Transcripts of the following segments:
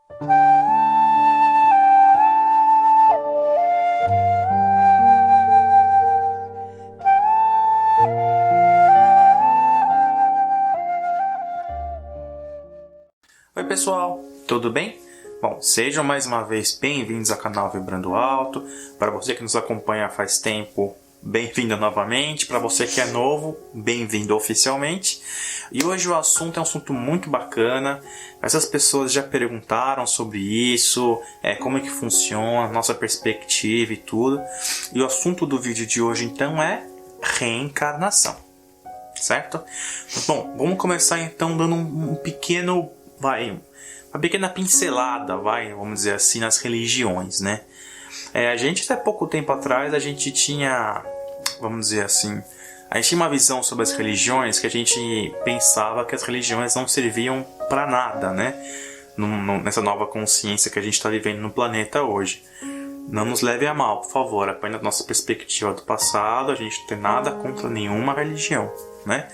Oi pessoal, tudo bem? Bom, sejam mais uma vez bem-vindos ao canal Vibrando Alto. Para você que nos acompanha faz tempo, bem-vindo novamente. Para você que é novo, bem-vindo oficialmente. E hoje o assunto é um assunto muito bacana. Essas pessoas já perguntaram sobre isso, como é que funciona, nossa perspectiva e tudo. E o assunto do vídeo de hoje então é reencarnação, certo? Bom, vamos começar então dando uma pequena pincelada, vamos dizer assim, nas religiões, né? A gente até pouco tempo atrás, a gente tinha, vamos dizer assim, a gente tinha uma visão sobre as religiões que a gente pensava que as religiões não serviam para nada, né? Nessa nova consciência que a gente está vivendo no planeta hoje. Não nos leve a mal, por favor, apenas nossa perspectiva do passado, a gente não tem nada contra nenhuma religião, né?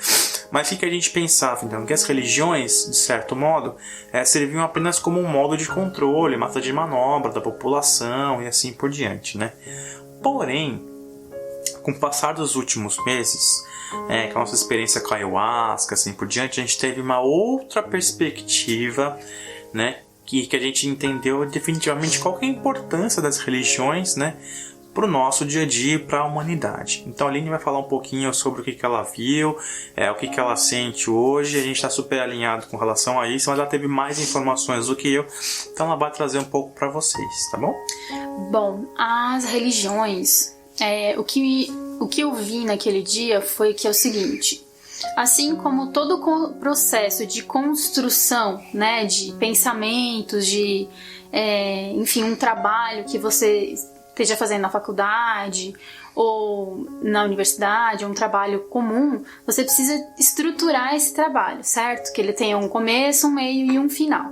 Mas o que a gente pensava, então? Que as religiões, de certo modo, serviam apenas como um modo de controle, massa de manobra da população e assim por diante, né? Porém, com o passar dos últimos meses, com a nossa experiência com a ayahuasca, assim por diante, a gente teve uma outra perspectiva, né? Que a gente entendeu definitivamente qual que é a importância das religiões, né? Para o nosso dia a dia e para a humanidade. Então a Aline vai falar um pouquinho sobre o que ela viu, o que ela sente hoje. A gente está super alinhado com relação a isso, mas ela teve mais informações do que eu, então ela vai trazer um pouco para vocês, tá bom? Bom, as religiões, o que eu vi naquele dia foi que é o seguinte: assim como todo o processo de construção, né, de pensamentos, de enfim, um trabalho que você esteja fazendo na faculdade ou na universidade, um trabalho comum, você precisa estruturar esse trabalho, certo? Que ele tenha um começo, um meio e um final.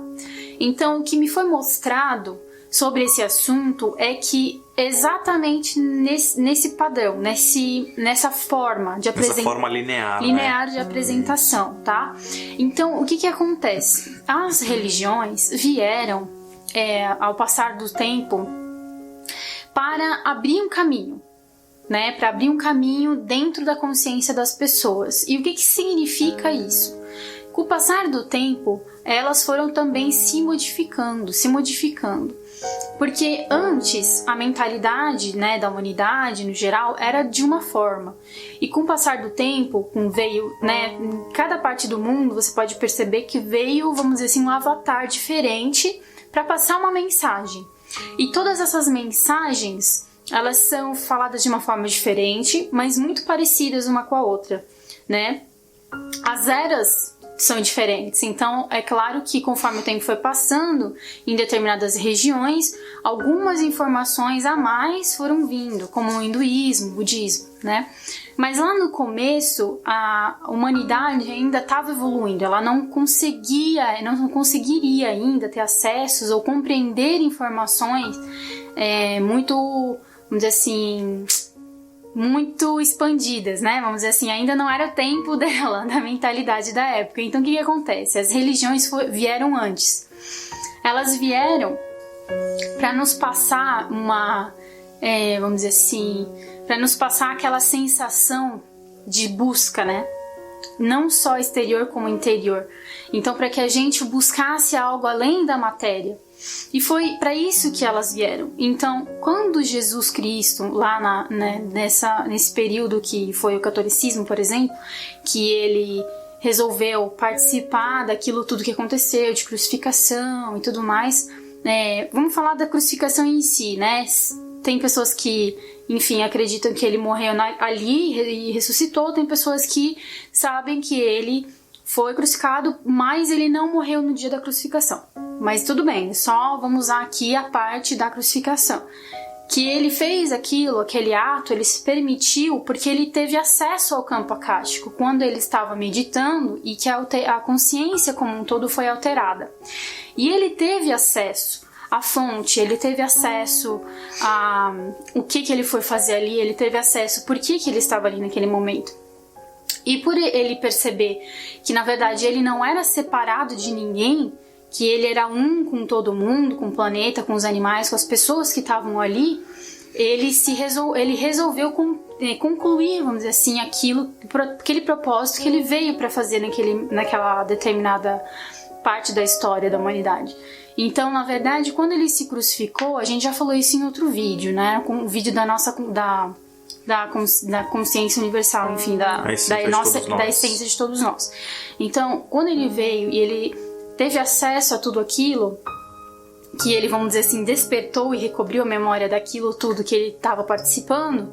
Então, o que me foi mostrado sobre esse assunto é que exatamente nesse padrão, nessa forma de apresentação, forma linear, de apresentação, tá? Então, o que acontece? As religiões vieram, ao passar do tempo, para abrir um caminho, né? Para abrir um caminho dentro da consciência das pessoas. E o que significa isso? Com o passar do tempo, elas foram também se modificando. Porque antes, a mentalidade, né, da humanidade, no geral, era de uma forma. E com o passar do tempo, veio, né, em cada parte do mundo, você pode perceber que veio, vamos dizer assim, um avatar diferente para passar uma mensagem. E todas essas mensagens, elas são faladas de uma forma diferente, mas muito parecidas uma com a outra, né? As eras são diferentes, então é claro que conforme o tempo foi passando, em determinadas regiões, algumas informações a mais foram vindo, como o hinduísmo, o budismo, né? Mas lá no começo, a humanidade ainda estava evoluindo, ela não conseguiria ainda ter acessos ou compreender informações muito, vamos dizer assim, muito expandidas, né? Vamos dizer assim, ainda não era o tempo dela, da mentalidade da época. Então o que acontece? As religiões vieram antes. Elas vieram para nos passar vamos dizer assim, para nos passar aquela sensação de busca, né? Não só exterior como interior. Então, para que a gente buscasse algo além da matéria. E foi para isso que elas vieram. Então, quando Jesus Cristo, lá nesse período que foi o catolicismo, por exemplo, que ele resolveu participar daquilo tudo que aconteceu, de crucificação e tudo mais, vamos falar da crucificação em si, né? Tem pessoas que, enfim, acreditam que ele morreu ali e ressuscitou. Tem pessoas que sabem que ele foi crucificado, mas ele não morreu no dia da crucificação. Mas tudo bem, só vamos usar aqui a parte da crucificação. Que ele fez aquele ato, ele se permitiu porque ele teve acesso ao campo acástico quando ele estava meditando e que a consciência como um todo foi alterada. E ele teve acesso à fonte, ele teve acesso a o que ele foi fazer ali, ele teve acesso por que ele estava ali naquele momento. E por ele perceber que na verdade ele não era separado de ninguém, que ele era um com todo mundo, com o planeta, com os animais, com as pessoas que estavam ali, ele resolveu concluir, vamos dizer assim, aquele propósito que ele veio para fazer naquela determinada parte da história da humanidade. Então, na verdade, quando ele se crucificou, a gente já falou isso em outro vídeo, né? Com o vídeo da consciência universal, enfim, da essência de todos nós. Então, quando ele veio e ele teve acesso a tudo aquilo, que ele, vamos dizer assim, despertou e recobriu a memória daquilo tudo que ele estava participando,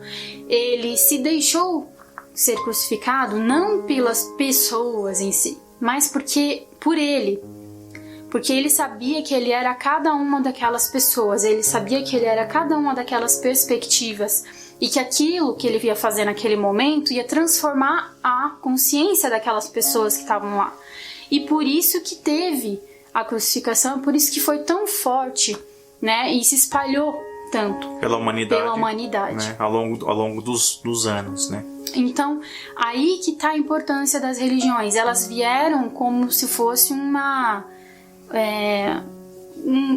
ele se deixou ser crucificado não pelas pessoas em si, mas por ele. Porque ele sabia que ele era cada uma daquelas pessoas, ele sabia que ele era cada uma daquelas perspectivas e que aquilo que ele ia fazer naquele momento ia transformar a consciência daquelas pessoas que estavam lá. E por isso que teve a crucificação, por isso que foi tão forte, né? E se espalhou tanto pela humanidade, né? Ao longo dos anos, né? Então, aí que está a importância das religiões. Elas vieram como se fosse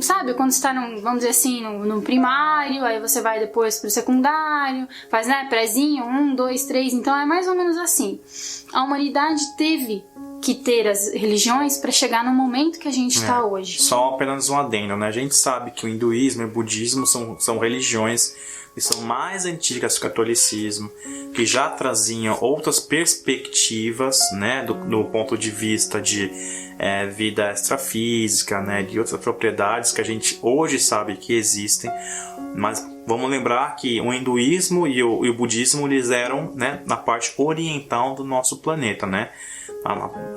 sabe, quando você está vamos dizer assim, no primário, aí você vai depois pro secundário, faz, né, prézinho, 1, 2, 3, então é mais ou menos assim. A humanidade teve que ter as religiões para chegar no momento que a gente está hoje. Só apenas um adendo, né? A gente sabe que o hinduísmo e o budismo são religiões que são mais antigas que o catolicismo, que já traziam outras perspectivas, né, do ponto de vista de vida extrafísica, né, de outras propriedades que a gente hoje sabe que existem, mas vamos lembrar que o hinduísmo e o budismo eles eram, né, na parte oriental do nosso planeta, né,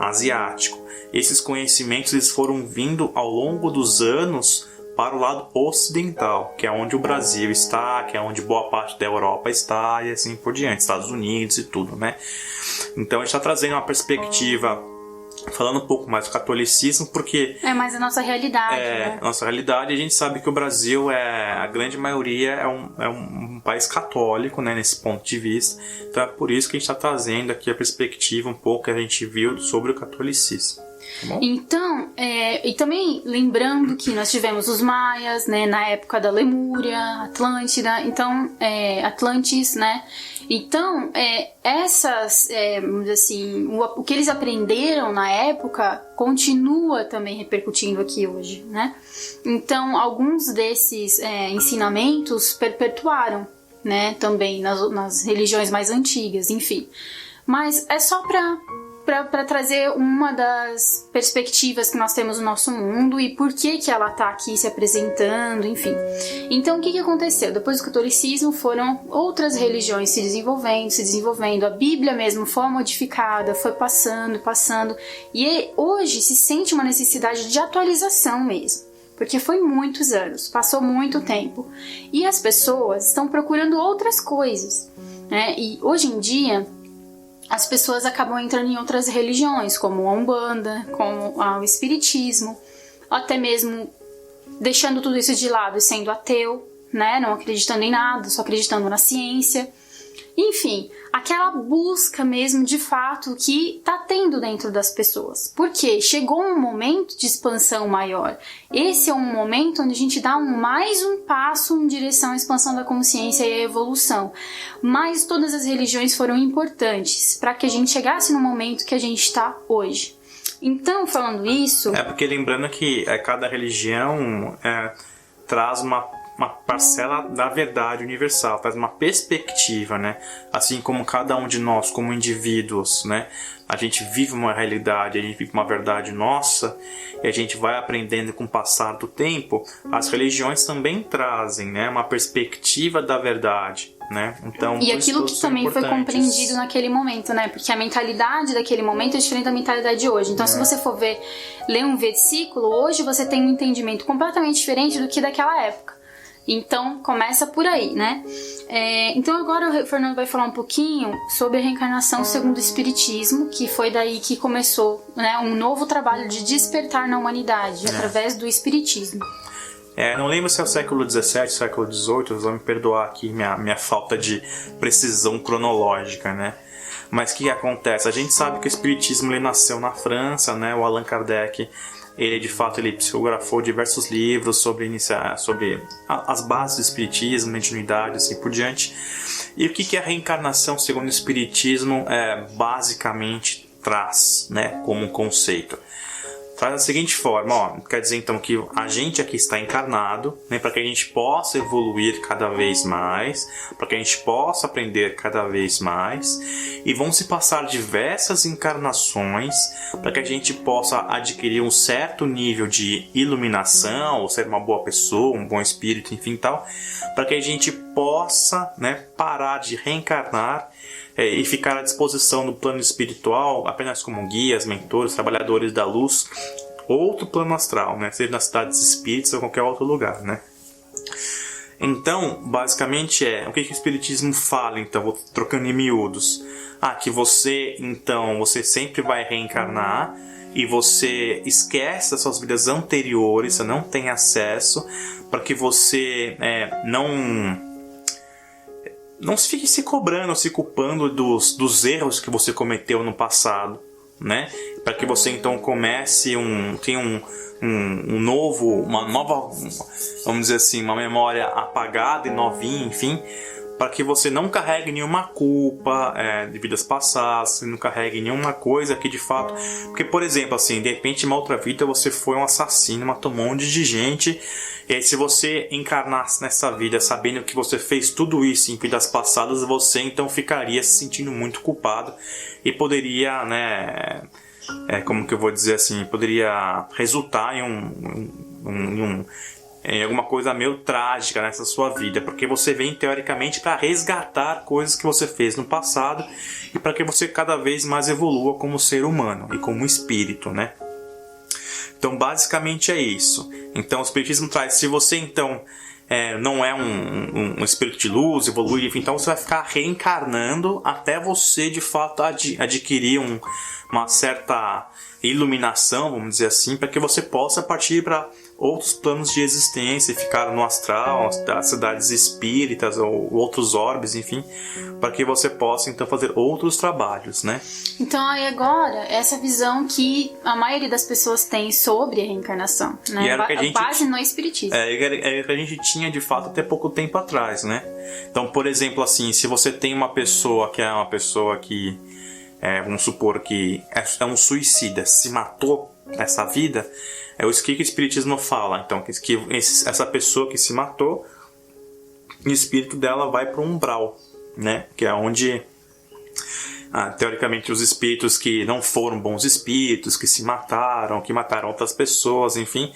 asiático. Esses conhecimentos eles foram vindo ao longo dos anos para o lado ocidental, que é onde o Brasil está, que é onde boa parte da Europa está e assim por diante, Estados Unidos e tudo, né? Então a gente está trazendo uma perspectiva, falando um pouco mais do catolicismo, porque é mais a nossa realidade, né? Nossa realidade. A gente sabe que o Brasil a grande maioria é um país católico, né, nesse ponto de vista. Então é por isso que a gente está trazendo aqui a perspectiva um pouco que a gente viu sobre o catolicismo. Tá, então, e também lembrando que nós tivemos os maias, né, na época da Lemúria, Atlântida, então, Atlantis, né, então, vamos dizer assim, o que eles aprenderam na época continua também repercutindo aqui hoje, né, então, alguns desses ensinamentos perpetuaram, né, também nas religiões mais antigas, enfim, mas é só para trazer uma das perspectivas que nós temos no nosso mundo e por que ela está aqui se apresentando, enfim. Então, o que aconteceu? Depois do catolicismo foram outras religiões se desenvolvendo, a Bíblia mesmo foi modificada, foi passando, e hoje se sente uma necessidade de atualização mesmo, porque foi muitos anos, passou muito tempo, e as pessoas estão procurando outras coisas, né? E hoje em dia as pessoas acabam entrando em outras religiões, como a Umbanda, como o Espiritismo, até mesmo deixando tudo isso de lado e sendo ateu, né? Não acreditando em nada, só acreditando na ciência. Enfim, aquela busca mesmo de fato que está tendo dentro das pessoas. Porque chegou um momento de expansão maior. Esse é um momento onde a gente dá mais um passo em direção à expansão da consciência e à evolução. Mas todas as religiões foram importantes para que a gente chegasse no momento que a gente está hoje. Então, falando isso... porque lembrando que cada religião traz uma parcela da verdade universal, traz uma perspectiva, né? Assim como cada um de nós, como indivíduos, né? A gente vive uma realidade, a gente vive uma verdade nossa e a gente vai aprendendo com o passar do tempo. As religiões também trazem, né, uma perspectiva da verdade, né? Então, e aquilo que também foi compreendido naquele momento, né? Porque a mentalidade daquele momento é diferente da mentalidade de hoje. Então, se você for ler um versículo, hoje você tem um entendimento completamente diferente do que daquela época. Então, começa por aí, né? Então, agora o Fernando vai falar um pouquinho sobre a reencarnação segundo o Espiritismo, que foi daí que começou, né, um novo trabalho de despertar na humanidade, através do Espiritismo. Não lembro se é o século XVII, século XVIII, vocês vão me perdoar aqui minha falta de precisão cronológica, né? Mas o que acontece? A gente sabe que o Espiritismo ele nasceu na França, né? O Allan Kardec Ele de fato ele psicografou diversos livros sobre as bases do espiritismo, mediunidade, assim por diante. E o que a reencarnação, segundo o espiritismo, basicamente traz, né, como um conceito? Traz da seguinte forma, quer dizer então que a gente aqui está encarnado, né, para que a gente possa evoluir cada vez mais, para que a gente possa aprender cada vez mais, e vão se passar diversas encarnações para que a gente possa adquirir um certo nível de iluminação, ou ser uma boa pessoa, um bom espírito, enfim tal, para que a gente possa, né, parar de reencarnar e ficar à disposição no plano espiritual apenas como guias, mentores, trabalhadores da luz, outro plano astral, né? Seja nas cidades espíritas ou qualquer outro lugar, né? Então, basicamente o que o espiritismo fala, então, vou trocando em miúdos. Que você sempre vai reencarnar e você esquece das suas vidas anteriores, você não tem acesso, para que você não se fique se cobrando, se culpando dos erros que você cometeu no passado, né? Para que você então comece uma nova, vamos dizer assim, uma memória apagada e novinha, enfim, para que você não carregue nenhuma culpa de vidas passadas, não carregue nenhuma coisa que de fato... Porque, por exemplo, assim, de repente, em uma outra vida você foi um assassino, matou um monte de gente, e aí se você encarnasse nessa vida sabendo que você fez tudo isso em vidas passadas, você então ficaria se sentindo muito culpado e poderia, né... como que eu vou dizer assim, poderia resultar em alguma coisa meio trágica nessa sua vida, porque você vem teoricamente para resgatar coisas que você fez no passado e para que você cada vez mais evolua como ser humano e como espírito, né? Então basicamente é isso. Então o espiritismo traz, se você então não é um espírito de luz, evolui, enfim, então você vai ficar reencarnando até você de fato adquirir uma certa iluminação, vamos dizer assim, para que você possa partir para outros planos de existência e ficar no astral, das cidades espíritas ou outros orbes, enfim, para que você possa então fazer outros trabalhos, né? Então aí agora, essa visão que a maioria das pessoas tem sobre a reencarnação, né? E era que a gente, base no espiritismo. É o que a gente tinha de fato até pouco tempo atrás, né? Então, por exemplo, assim, se você tem uma pessoa que vamos supor que é um suicida, se matou nessa vida, é isso que o espiritismo fala. Então, que essa pessoa que se matou, o espírito dela vai para o umbral, né? Que é onde, teoricamente, os espíritos que não foram bons espíritos, que se mataram, que mataram outras pessoas, enfim,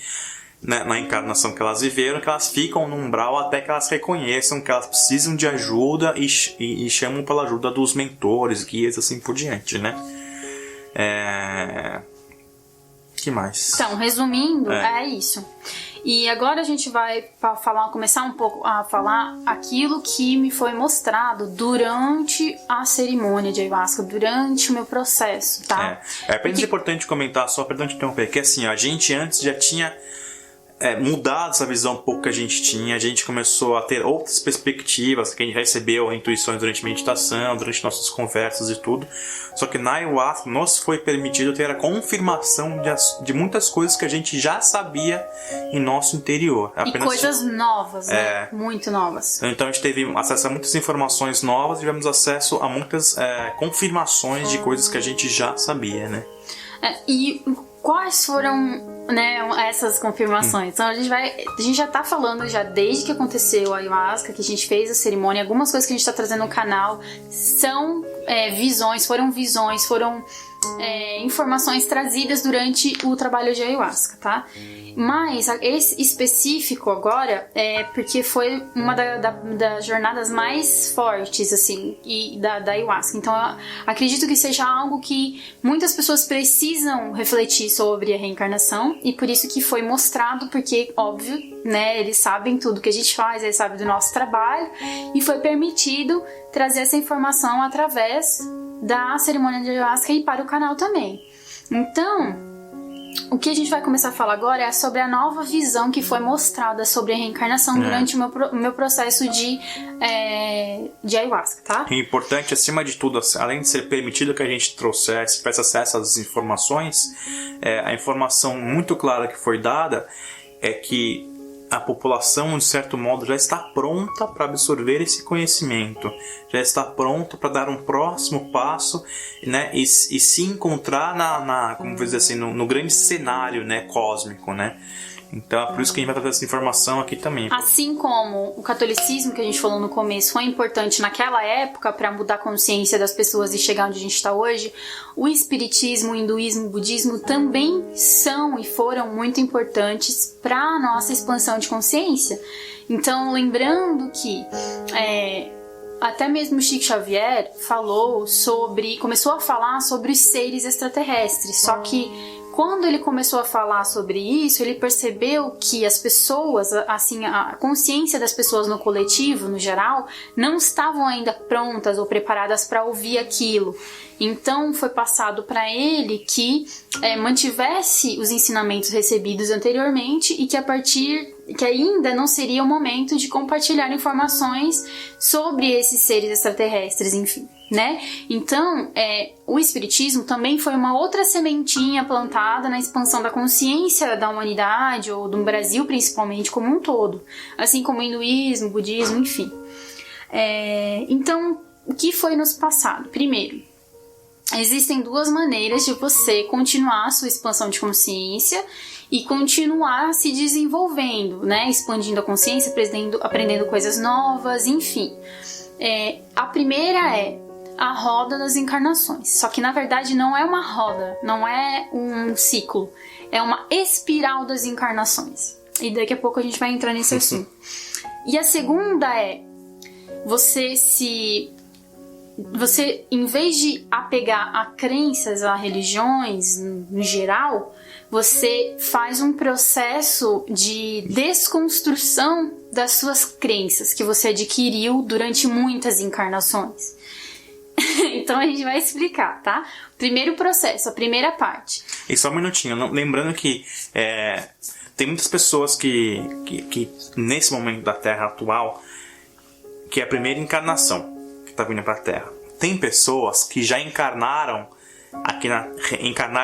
né, na encarnação que elas viveram, que elas ficam no umbral até que elas reconheçam que elas precisam de ajuda e chamam pela ajuda dos mentores, guias, assim por diante, né? Que mais? Então, resumindo, é isso. E agora a gente vai começar um pouco a falar aquilo que me foi mostrado durante a cerimônia de ayahuasca, durante o meu processo, tá? É apenas importante comentar, só perdão te interromper, que assim, a gente antes já tinha mudado essa visão um pouco que a gente tinha, a gente começou a ter outras perspectivas, que a gente recebeu intuições durante a meditação, durante nossas conversas e tudo. Só que na ayahuasca nos foi permitido ter a confirmação de muitas coisas que a gente já sabia em nosso interior. E coisas novas, né? Muito novas. Então a gente teve acesso a muitas informações novas, tivemos acesso a muitas confirmações de coisas que a gente já sabia, né? E quais foram, né, essas confirmações? Então a gente já tá falando já desde que aconteceu a ayahuasca, que a gente fez a cerimônia, algumas coisas que a gente tá trazendo no canal são foram informações trazidas durante o trabalho de ayahuasca, tá? Mas esse específico agora porque foi uma das jornadas mais fortes, assim, da ayahuasca. Então eu acredito que seja algo que muitas pessoas precisam refletir sobre a reencarnação, e por isso que foi mostrado, porque, óbvio, né, eles sabem tudo que a gente faz, eles sabem do nosso trabalho, e foi permitido trazer essa informação através da cerimônia de ayahuasca e para o canal também. Então, o que a gente vai começar a falar agora é sobre a nova visão que foi mostrada sobre a reencarnação durante o meu processo de ayahuasca, tá? É importante, acima de tudo, além de ser permitido que a gente trouxesse, tivesse acesso às informações, a informação muito clara que foi dada é que a população, de certo modo, já está pronta para absorver esse conhecimento, já está pronta para dar um próximo passo, né, e se encontrar como vou dizer assim, no grande cenário, né, cósmico, né? Então é por isso que a gente vai trazer essa informação aqui também. Assim como o catolicismo, que a gente falou no começo, foi importante naquela época para mudar a consciência das pessoas e chegar onde a gente está hoje, o espiritismo, o hinduísmo, o budismo também são e foram muito importantes para a nossa expansão de consciência. Então, lembrando que até mesmo Chico Xavier começou a falar sobre os seres extraterrestres, só que quando ele começou a falar sobre isso, ele percebeu que as pessoas, assim, a consciência das pessoas no coletivo, no geral, não estavam ainda prontas ou preparadas para ouvir aquilo. Então foi passado para ele que mantivesse os ensinamentos recebidos anteriormente e que ainda não seria o momento de compartilhar informações sobre esses seres extraterrestres, enfim, né? Então, o espiritismo também foi uma outra sementinha plantada na expansão da consciência da humanidade, ou do Brasil principalmente, como um todo, assim como o hinduísmo, o budismo, enfim. Então, o que foi nos passado? Primeiro, existem duas maneiras de você continuar a sua expansão de consciência e continuar se desenvolvendo, né? Expandindo a consciência, aprendendo coisas novas, enfim. A primeira é a roda das encarnações. Só que na verdade não é uma roda, não é um ciclo, é uma espiral das encarnações. E daqui a pouco a gente vai entrar nesse assunto. E a segunda é você, em vez de apegar a crenças, a religiões no geral, você faz um processo de desconstrução das suas crenças que você adquiriu durante muitas encarnações. Então a gente vai explicar, tá? Primeiro processo, a primeira parte. E só um minutinho, lembrando que tem muitas pessoas que nesse momento da Terra atual, que é a primeira encarnação que está vindo para a Terra. Tem pessoas que já encarnaram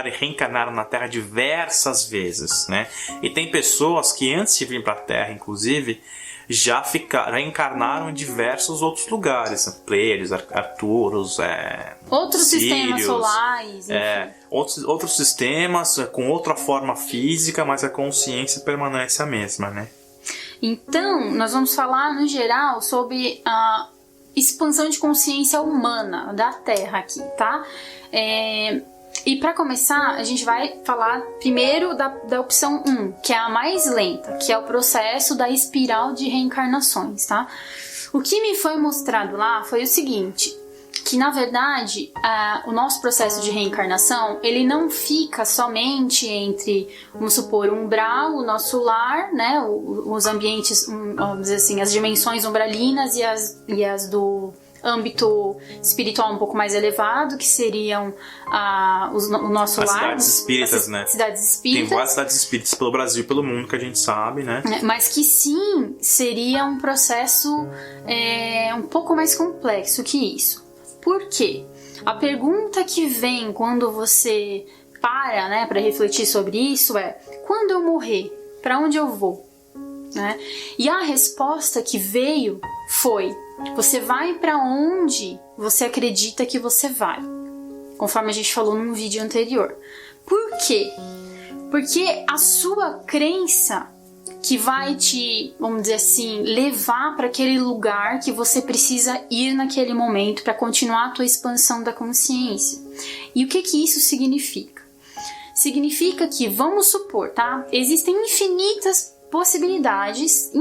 e reencarnaram na Terra diversas vezes, né? E tem pessoas que antes de vir para a Terra, inclusive, já encarnaram em diversos outros lugares, Pleiades, Arcturus, outros Sírios, sistemas solares, outros sistemas com outra forma física, mas a consciência permanece a mesma, né? Então, nós vamos falar no geral sobre a expansão de consciência humana da Terra aqui, tá? E para começar, a gente vai falar primeiro da opção 1, que é a mais lenta, que é o processo da espiral de reencarnações, tá? O que me foi mostrado lá foi o seguinte, que na verdade o nosso processo de reencarnação, ele não fica somente entre, vamos supor, o umbral, o nosso lar, né, os ambientes, vamos dizer assim, as dimensões umbralinas e as do âmbito espiritual um pouco mais elevado, que seriam o nosso lar. Cidades espíritas, né? Cidades espíritas. Tem várias cidades espíritas pelo Brasil e pelo mundo que a gente sabe, né? Mas que sim, seria um processo um pouco mais complexo que isso. Por quê? A pergunta que vem quando você para, né, para refletir sobre isso é: quando eu morrer, para onde eu vou? Né? E a resposta que veio foi: você vai para onde você acredita que você vai, conforme a gente falou num vídeo anterior. Por quê? Porque a sua crença que vai te, vamos dizer assim, levar para aquele lugar que você precisa ir naquele momento para continuar a tua expansão da consciência. E o que isso significa? Significa que, vamos supor, tá? Existem infinitas possibilidades,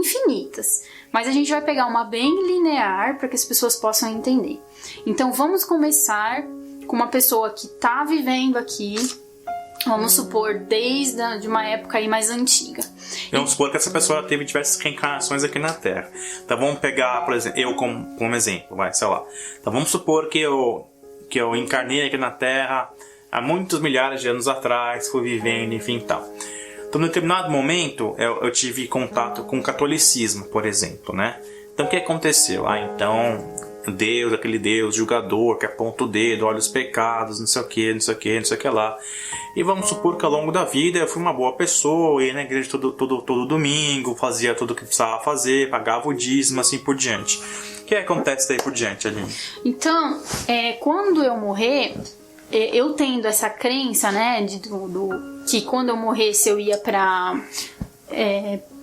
mas a gente vai pegar uma bem linear para que as pessoas possam entender. Então vamos começar com uma pessoa que está vivendo aqui, vamos supor, desde uma época aí mais antiga. Vamos supor que essa pessoa teve diversas reencarnações aqui na Terra. Então vamos pegar, por exemplo, eu como exemplo, sei lá. Então vamos supor que eu encarnei aqui na Terra há muitos milhares de anos atrás, fui vivendo, enfim, tal. Então, num determinado momento, eu tive contato com o catolicismo, por exemplo, né? Então, o que aconteceu? Então, Deus, aquele Deus julgador, que aponta o dedo, olha os pecados, não sei o que, não sei o que, não sei o que lá. E vamos supor que ao longo da vida eu fui uma boa pessoa, ia na igreja todo domingo, fazia tudo o que precisava fazer, pagava o dízimo, assim por diante. O que acontece daí por diante, Aline? Então, quando eu morrer, eu tendo essa crença, né, que quando eu morresse eu ia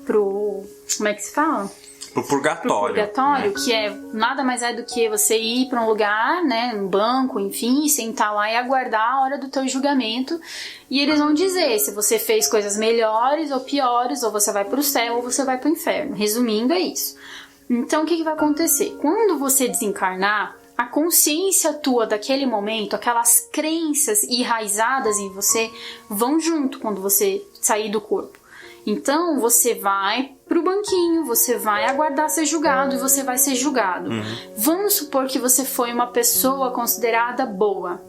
pro... Como é que se fala? Pro purgatório. Pro purgatório, né? Que nada mais é do que você ir para um lugar, né, um banco, enfim, sentar lá e aguardar a hora do teu julgamento. E eles vão dizer se você fez coisas melhores ou piores, ou você vai pro céu ou você vai pro inferno. Resumindo, é isso. Então, o que vai acontecer? Quando você desencarnar, a consciência tua daquele momento, aquelas crenças enraizadas em você, vão junto quando você sair do corpo. Então, você vai pro banquinho, você vai aguardar ser julgado e você vai ser julgado. Vamos supor que você foi uma pessoa considerada boa.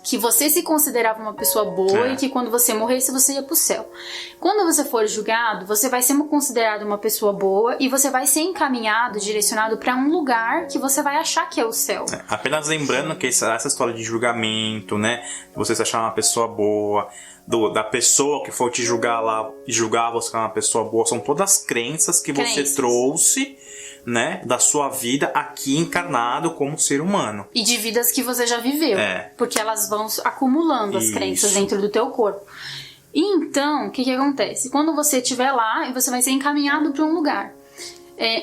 Que você se considerava uma pessoa boa e que quando você morresse você ia pro céu. Quando você for julgado, você vai ser considerado uma pessoa boa e você vai ser encaminhado, direcionado para um lugar que você vai achar que é o céu. Apenas lembrando que essa história de julgamento, né? Você se achar uma pessoa boa, da pessoa que for te julgar lá e julgar você como uma pessoa boa, são todas crenças que você trouxe, né, da sua vida aqui encarnado como ser humano. E de vidas que você já viveu. Porque elas vão acumulando as crenças dentro do teu corpo. E então, o que acontece? Quando você estiver lá, você vai ser encaminhado para um lugar.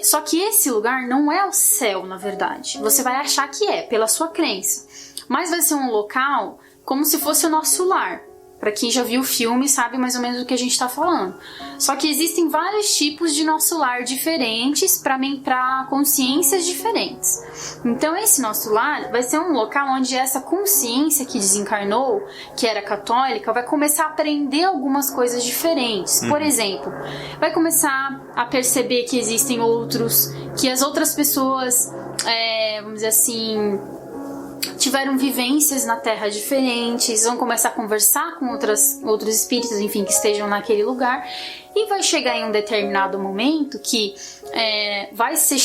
Só que esse lugar não é o céu, na verdade. Você vai achar que pela sua crença. Mas vai ser um local como se fosse o nosso lar. Pra quem já viu o filme sabe mais ou menos do que a gente tá falando. Só que existem vários tipos de nosso lar diferentes para consciências diferentes. Então esse nosso lar vai ser um local onde essa consciência que desencarnou, que era católica, vai começar a aprender algumas coisas diferentes. Por exemplo, vai começar a perceber que existem outros, que as outras pessoas, vamos dizer assim, tiveram vivências na Terra diferentes, vão começar a conversar com outros espíritos, enfim, que estejam naquele lugar, e vai chegar em um determinado momento que vai ser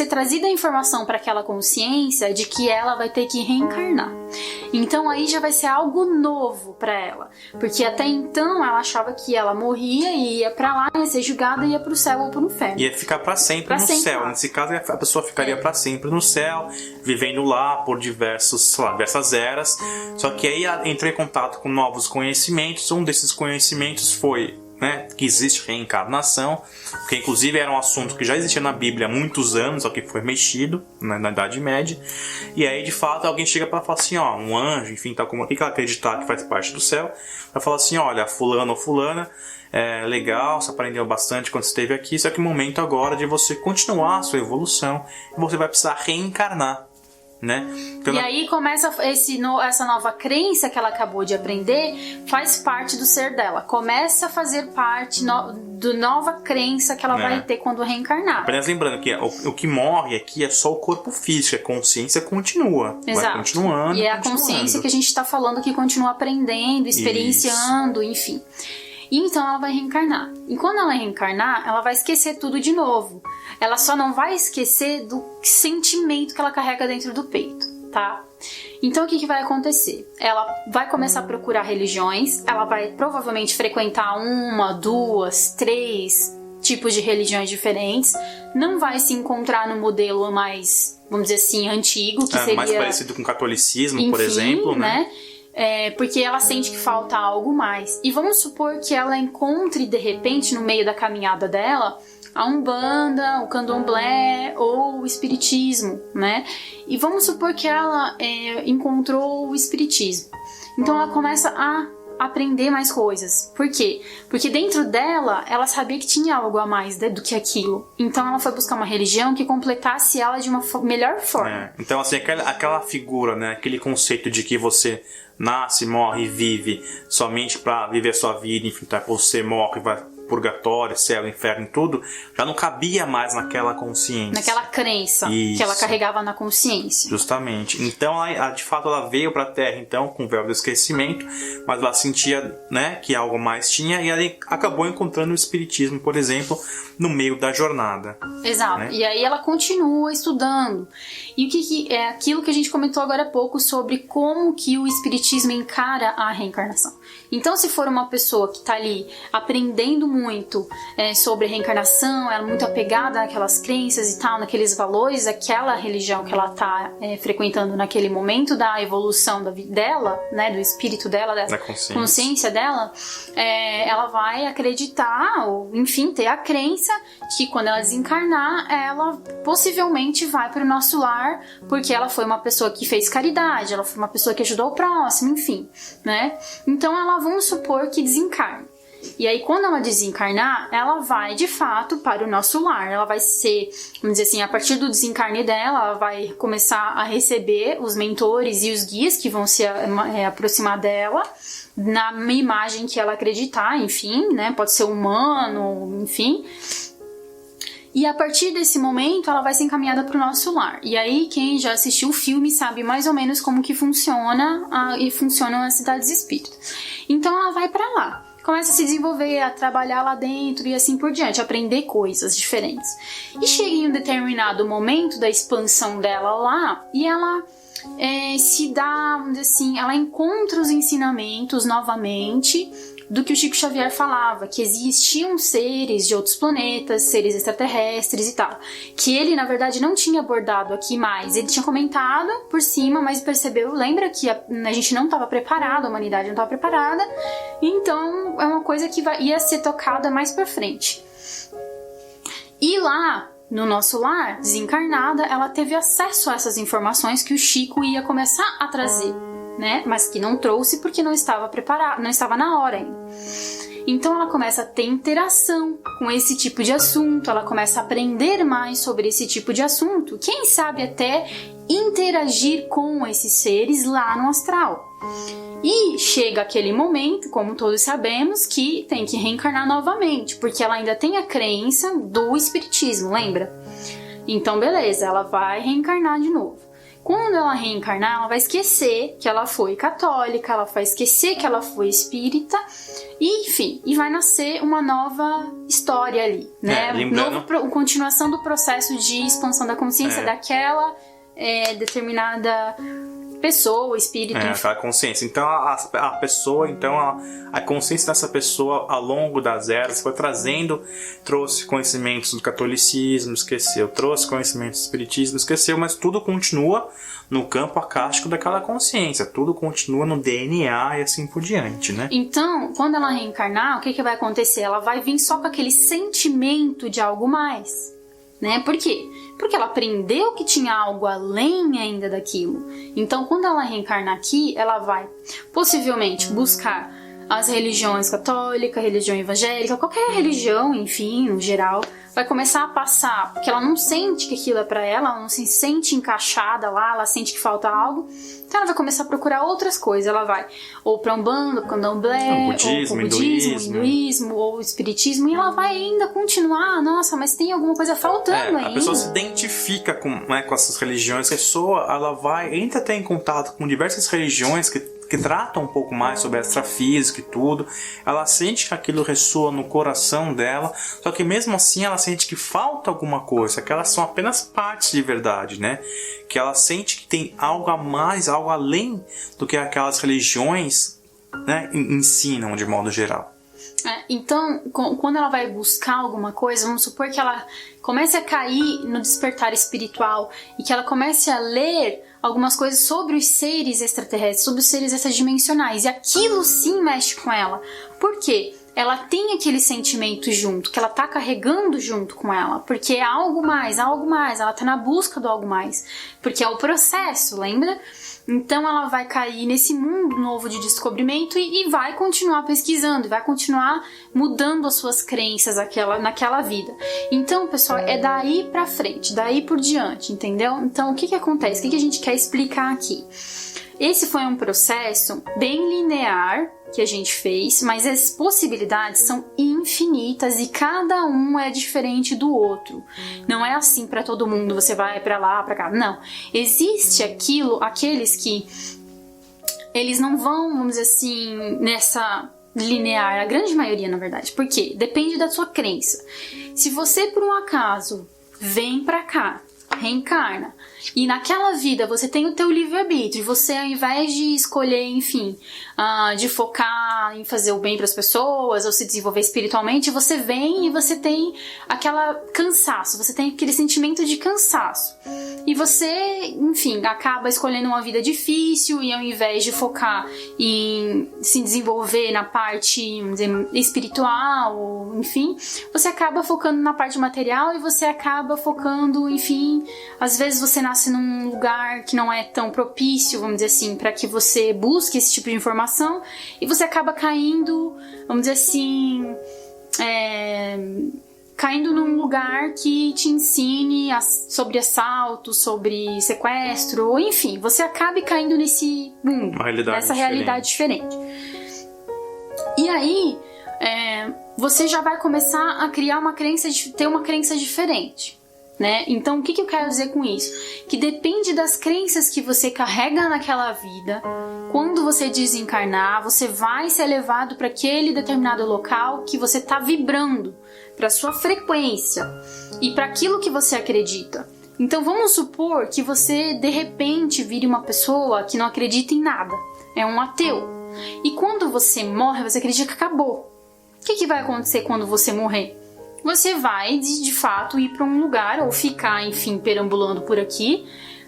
trazida a informação para aquela consciência de que ela vai ter que reencarnar. Então aí já vai ser algo novo para ela, porque até então ela achava que ela morria e ia para lá, ia ser julgada e ia pro céu ou pro inferno. Ia ficar para sempre no céu. Nesse caso a pessoa ficaria para sempre no céu, vivendo lá por diversas eras. Só que aí ela entrou em contato com novos conhecimentos. Um desses conhecimentos foi, né, que existe reencarnação, que inclusive era um assunto que já existia na Bíblia há muitos anos, só que foi mexido na Idade Média. E aí, de fato, alguém chega para falar assim, um anjo, enfim, tal como que ela acreditar que faz parte do céu, vai falar assim, olha, fulano ou fulana, legal, você aprendeu bastante quando esteve aqui, só que o momento agora de você continuar a sua evolução e você vai precisar reencarnar. Né? E aí começa essa nova crença que ela acabou de aprender, faz parte do ser dela, começa a fazer parte da nova crença que ela vai ter quando reencarnar. Apenas lembrando que o que morre aqui é só o corpo físico, a consciência continua. Exato. Vai continuando. E é a consciência que a gente está falando que continua aprendendo, experienciando, enfim. E então ela vai reencarnar. E quando ela reencarnar, ela vai esquecer tudo de novo. Ela só não vai esquecer do sentimento que ela carrega dentro do peito, tá? Então o que vai acontecer? Ela vai começar a procurar religiões, ela vai provavelmente frequentar 1, 2, 3 tipos de religiões diferentes, não vai se encontrar no modelo mais, vamos dizer assim, antigo, que seria... mais parecido com o catolicismo, enfim, por exemplo, né? Porque ela sente que falta algo mais. E vamos supor que ela encontre, de repente, no meio da caminhada dela, a Umbanda, o Candomblé ou o Espiritismo, né? E vamos supor que ela encontrou o Espiritismo. Então ela começa a aprender mais coisas. Por quê? Porque dentro dela, ela sabia que tinha algo a mais do que aquilo. Então ela foi buscar uma religião que completasse ela de uma melhor forma. Então, assim, aquela figura, né? Aquele conceito de que você nasce, morre e vive somente para viver a sua vida, enfim, tá? Você morre, vai purgatório, céu, inferno e tudo, já não cabia mais naquela consciência. Naquela crença que ela carregava na consciência. Justamente. Então, de fato, ela veio para a Terra, então, com o véu do esquecimento, mas ela sentia, né, que algo mais tinha, e ela acabou encontrando o Espiritismo, por exemplo, no meio da jornada. Exato. Né? E aí ela continua estudando. E o que é aquilo que a gente comentou agora há pouco sobre como que o Espiritismo encara a reencarnação. Então, se for uma pessoa que está ali aprendendo muito sobre reencarnação, ela é muito apegada àquelas crenças e tal, naqueles valores, aquela religião que ela está frequentando naquele momento da evolução dela, né, do espírito dela, da consciência dela, ela vai acreditar, ou enfim, ter a crença que quando ela desencarnar, ela possivelmente vai para o nosso lar, porque ela foi uma pessoa que fez caridade, ela foi uma pessoa que ajudou o próximo, enfim, né? Então, vamos supor que desencarne. E aí, quando ela desencarnar, ela vai, de fato, para o nosso lar. Ela vai ser, vamos dizer assim, a partir do desencarne dela, ela vai começar a receber os mentores e os guias que vão se aproximar dela, na imagem que ela acreditar, enfim, né? Pode ser humano, enfim. E a partir desse momento, ela vai ser encaminhada para o nosso lar. E aí, quem já assistiu o filme sabe mais ou menos como que funcionam as cidades espíritas. Então, ela vai para lá. Começa a se desenvolver, a trabalhar lá dentro e assim por diante, aprender coisas diferentes. E chega em um determinado momento da expansão dela lá, e ela se dá, vamos dizer assim, ela encontra os ensinamentos novamente do que o Chico Xavier falava, que existiam seres de outros planetas, seres extraterrestres e tal, que ele, na verdade, não tinha abordado aqui mais. Ele tinha comentado por cima, mas percebeu, lembra que a gente não estava preparado, a humanidade não estava preparada, então é uma coisa que ia ser tocada mais pra frente. E lá, no nosso lar, desencarnada, ela teve acesso a essas informações que o Chico ia começar a trazer, né? Mas que não trouxe porque não estava preparado, não estava na hora ainda. Então ela começa a ter interação com esse tipo de assunto, ela começa a aprender mais sobre esse tipo de assunto, quem sabe até interagir com esses seres lá no astral. E chega aquele momento, como todos sabemos, que tem que reencarnar novamente, porque ela ainda tem a crença do espiritismo, lembra? Então beleza, ela vai reencarnar de novo. Quando ela reencarnar, ela vai esquecer que ela foi católica, ela vai esquecer que ela foi espírita, e enfim, e vai nascer uma nova história ali, né? Continuação do processo de expansão da consciência daquela determinada pessoa, espírito. Aquela consciência. Então a pessoa, então a consciência dessa pessoa ao longo das eras foi trazendo, trouxe conhecimentos do catolicismo, esqueceu, trouxe conhecimentos do espiritismo, esqueceu, mas tudo continua no campo acástico daquela consciência, tudo continua no DNA e assim por diante, né? Então, quando ela reencarnar, o que vai acontecer? Ela vai vir só com aquele sentimento de algo mais. Né? Por quê? Porque ela aprendeu que tinha algo além ainda daquilo. Então, quando ela reencarnar aqui, ela vai possivelmente buscar as religiões católica, religião evangélica, qualquer religião, enfim, no geral, vai começar a passar, porque ela não sente que aquilo é pra ela não se sente encaixada lá, ela sente que falta algo, então ela vai começar a procurar outras coisas, ela vai ou pra Umbanda, Candomblé, ou pro budismo, hinduísmo, ou espiritismo, e ela vai ainda continuar, nossa, mas tem alguma coisa faltando ainda. A pessoa se identifica com essas religiões, a pessoa, ela vai, entra até em contato com diversas religiões que tratam um pouco mais sobre a extrafísica e tudo, ela sente que aquilo ressoa no coração dela, só que mesmo assim ela sente que falta alguma coisa, que elas são apenas partes de verdade, né? Que ela sente que tem algo a mais, algo além do que aquelas religiões, né, ensinam de modo geral. Então, quando ela vai buscar alguma coisa, vamos supor que ela comece a cair no despertar espiritual e que ela comece a ler algumas coisas sobre os seres extraterrestres, sobre os seres extradimensionais, e aquilo sim mexe com ela. Por quê? Ela tem aquele sentimento junto, que ela tá carregando junto com ela, porque é algo mais, ela tá na busca do algo mais, porque é o processo, lembra? Então ela vai cair nesse mundo novo de descobrimento e vai continuar pesquisando, vai continuar mudando as suas crenças naquela vida. Então, pessoal, é daí pra frente, daí por diante, entendeu? Então, o que acontece? O que a gente quer explicar aqui? Esse foi um processo bem linear que a gente fez, mas as possibilidades são infinitas e cada um é diferente do outro. Não é assim para todo mundo, você vai para lá, para cá. Não. Existe aqueles que eles não vão, vamos dizer assim, nessa linear, a grande maioria, na verdade. Por quê? Depende da sua crença. Se você, por um acaso, vem pra cá, reencarna, e naquela vida você tem o teu livre-arbítrio, você, ao invés de escolher, enfim, de focar em fazer o bem para as pessoas ou se desenvolver espiritualmente, você vem e você tem aquela cansaço, você tem aquele sentimento de cansaço. E você, enfim, acaba escolhendo uma vida difícil e ao invés de focar em se desenvolver na parte, vamos dizer, espiritual, enfim, você acaba focando na parte material e você acaba focando, enfim, às vezes você nasce num lugar que não é tão propício, vamos dizer assim, para que você busque esse tipo de informação e você acaba caindo, vamos dizer assim, caindo num lugar que te ensine sobre assalto, sobre sequestro, ou enfim, você acabe caindo nesse mundo, nessa realidade diferente. E aí, você já vai começar a criar ter uma crença diferente. Né? Então, o que eu quero dizer com isso? Que depende das crenças que você carrega naquela vida. Quando você desencarnar, você vai ser levado para aquele determinado local que você está vibrando, para sua frequência e para aquilo que você acredita. Então, vamos supor que você, de repente, vire uma pessoa que não acredita em nada. É um ateu. E quando você morre, você acredita que acabou. O que vai acontecer quando você morrer? Você vai, de fato, ir para um lugar ou ficar, enfim, perambulando por aqui,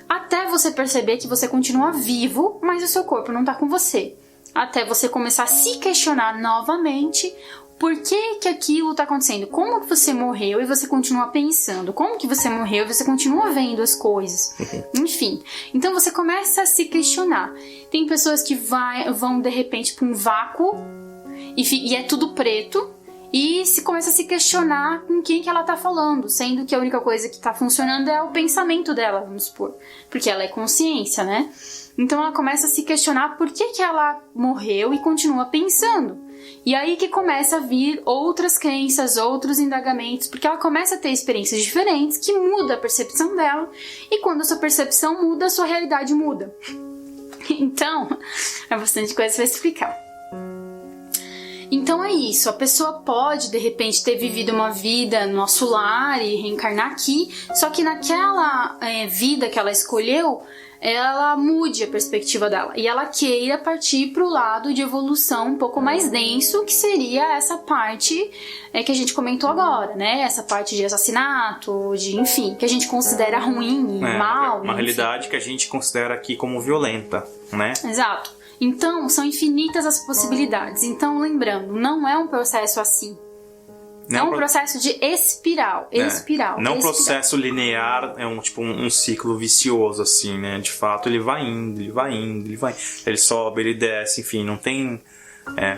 até você perceber que você continua vivo, mas o seu corpo não está com você. Até você começar a se questionar novamente por que aquilo está acontecendo. Como que você morreu e você continua pensando? Como que você morreu e você continua vendo as coisas? Enfim, então você começa a se questionar. Tem pessoas que vão, de repente, para um vácuo e é tudo preto. E começa a se questionar com quem que ela tá falando, sendo que a única coisa que tá funcionando é o pensamento dela, vamos supor. Porque ela é consciência, né? Então ela começa a se questionar por que ela morreu e continua pensando. E aí que começa a vir outras crenças, outros indagamentos, porque ela começa a ter experiências diferentes que muda a percepção dela. E quando a sua percepção muda, a sua realidade muda. Então, é bastante coisa pra explicar. Então é isso, a pessoa pode de repente ter vivido uma vida no nosso lar e reencarnar aqui, só que naquela vida que ela escolheu, ela mude a perspectiva dela e ela queira partir para o lado de evolução um pouco mais denso, que seria essa parte que a gente comentou agora, né? Essa parte de assassinato, enfim, que a gente considera ruim e mal. Uma realidade que a gente considera aqui como violenta, né? Exato. Então, são infinitas as possibilidades. Então, lembrando, não é um processo assim. É um processo de espiral. Não um processo linear, é um ciclo vicioso, assim, né? De fato, ele vai indo. Ele sobe, ele desce, enfim, não tem